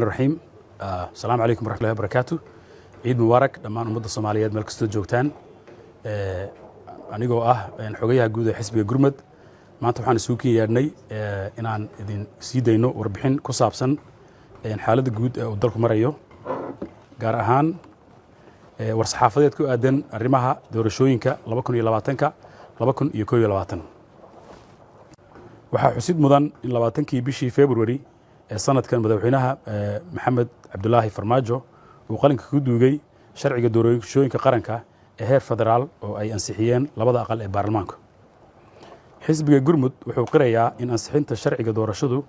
الرحيم السلام عليكم ورحمة الله وبركاته. عيد مبارك دمان ummadda Soomaaliyeed meel kasta joogtaan anigoo xogayaha guud ee xisbiga Gurmud maanta waxaan isugu yeernay inaan idin sii dayno warbixin ku saabsan xaaladda guud ee uu dalku marayo gaar ahaan war-saxaafadeed ku aadan arrimaha doorashooyinka 2020ka 2021 waxaa xusid mudan in 20kii bishii February ee sanadkan madaxweynaha Maxamed Cabdullaahi Farmaajo uu qalinka ku duugay sharciga doorashooyinka qaranka ee heer federaal oo ay ansixiyeen labada aqal ee baarlamaanka. xisbiga Gurmud wuxuu qirayaa in ansixinta sharciga doorashadu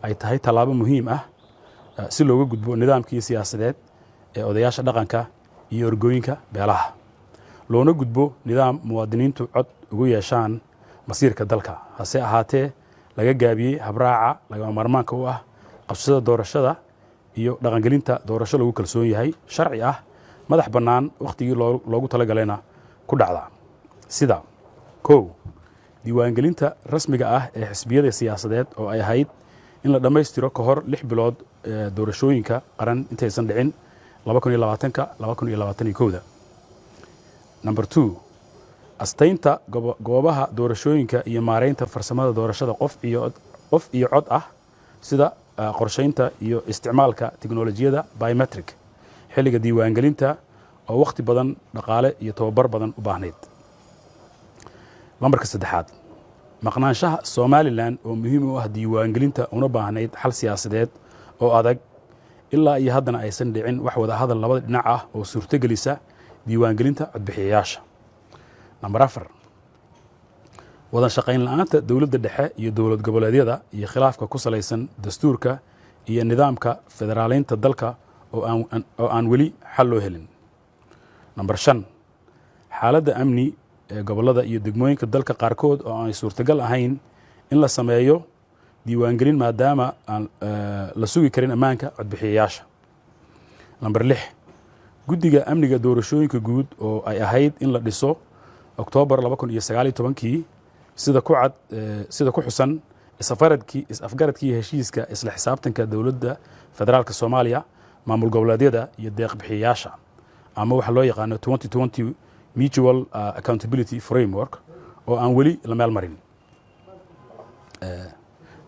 ay tahay tallaabo muhiim ah si looga gudbo nidaamkii siyaasadeed ee odayaasha dhaqanka iyo orgooyinka beelaha loona gudbo nidaam muwaadiniintu cod ugu yeeshaan masiirka dalka hase ahaatee laga gaabiyey habraaca lagama maarmaanka u ah qabsashada doorashada iyo dhaqangelinta doorasho lagu kalsoon yahay sharci ah madax bannaan waqtigii loogu talagalayna ku dhacda sida diiwaangelinta rasmiga ah ee xisbiyada siyaasadeed oo ay ahayd in la dhammaystiro ka hor 6 bilood doorashooyinka qaran intaysan dhicin 2020ka 2021 number 2 astaynta goobaha doorashooyinka iyo maareynta farsamada doorashada qof iyo cod ah sida qorsheynta iyo isticmaalka tiknoolajiyada biometric xilliga diiwaangelinta oo waqti badan dhaqaale iyo tababar badan u baahnayd. lambarka 3 maqnaanshaha Somaliland oo muhiim u ah diiwaangelinta una baahnayd xal siyaasadeed oo adag ilaa iyo haddana aysan dhicin wax wada hadal labada dhinac ah oo suurtagelisa diiwaangelinta codbixiyayaasha. number 4 wada shaqayn la'aanta dawladda dhexe iyo dawlad goboleedyada iyo khilaafka ku salaysan dastuurka iyo nidaamka federaaleynta dalka oo aan weli xal loo helin. number 5 xaaladda amni ee gobolada iyo degmooyinka dalka qaarkood oo aan suurtagal ahayn in la sameeyo diiwaangelin maadaama aan la sugi karin ammaanka codbixiyayaasha. number 6 guddiga amniga doorashooyinka guud oo ay ahayd in la dhiso October 2019kii sida ku xusan is-afgaradkii heshiiska isla xisaabtanka dawladda federaalka Soomaaliya maamul goboleedyada iyo deeq bixiyayaasha ama waxa loo yaqaan 2020 Mutual Accountability Framework oo aan weli la meel marin.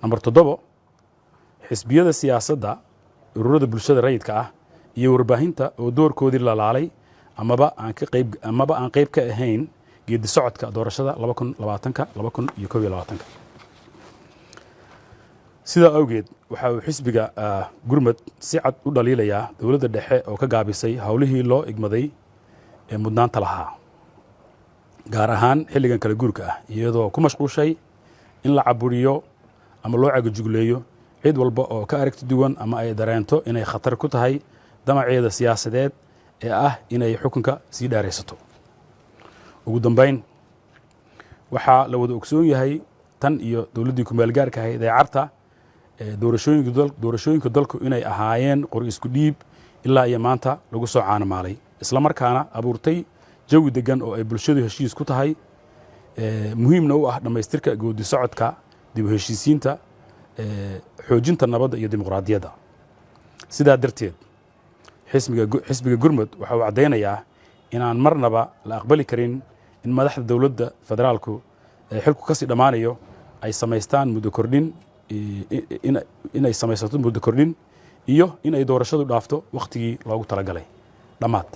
number 7 xisbiyada siyaasadda ururada bulshada rayidka ah iyo warbaahinta oo doorkoodii la laalay amaba aan qayb ka ahayn geedi socodka doorashada 2020ka 2021 sida awgeed waxa uu xisbiga Gurmud si cad u dhaliilayaa dawladda dhexe oo ka gaabisay hawlihii loo igmaday ee mudnaanta lahaa gaar ahaan xilligan kala guurka ah iyadoo ku mashquushay in la caburiyo ama loo cagajugleeyo cid walba oo ka aragti duwan ama ay dareento inay khatar ku tahay damaceeda siyaasadeed ee ah inay xukunka sii dhaaraysato. ugu dambeyn waxaa la wada ogsoon yahay tan iyo dawladdii ku meel gaarka ahayd ee carta doorashooyinka dalku inay ahaayeen qori isku dhiib ilaa iyo maanta lagu soo caanamaalay isla markaana abuurtay jawi degan oo ay bulshadu heshiis ku tahay muhiimna u ah dhammaystirka goodi socodka dib u heshiisiinta xoojinta nabadda iyo dimuqraadiyadda. sidaa darteed xisbiga Gurmud waxa uu caddeynayaa inaan marnaba la aqbali karin in madaxda dawladda federaalku xilku kasii dhammaanayo ay samaystaan muddo kordhin inay samaysato muddo kordhin iyo inay doorashadu dhaafto waqtigii loogu talagalay dhammaad.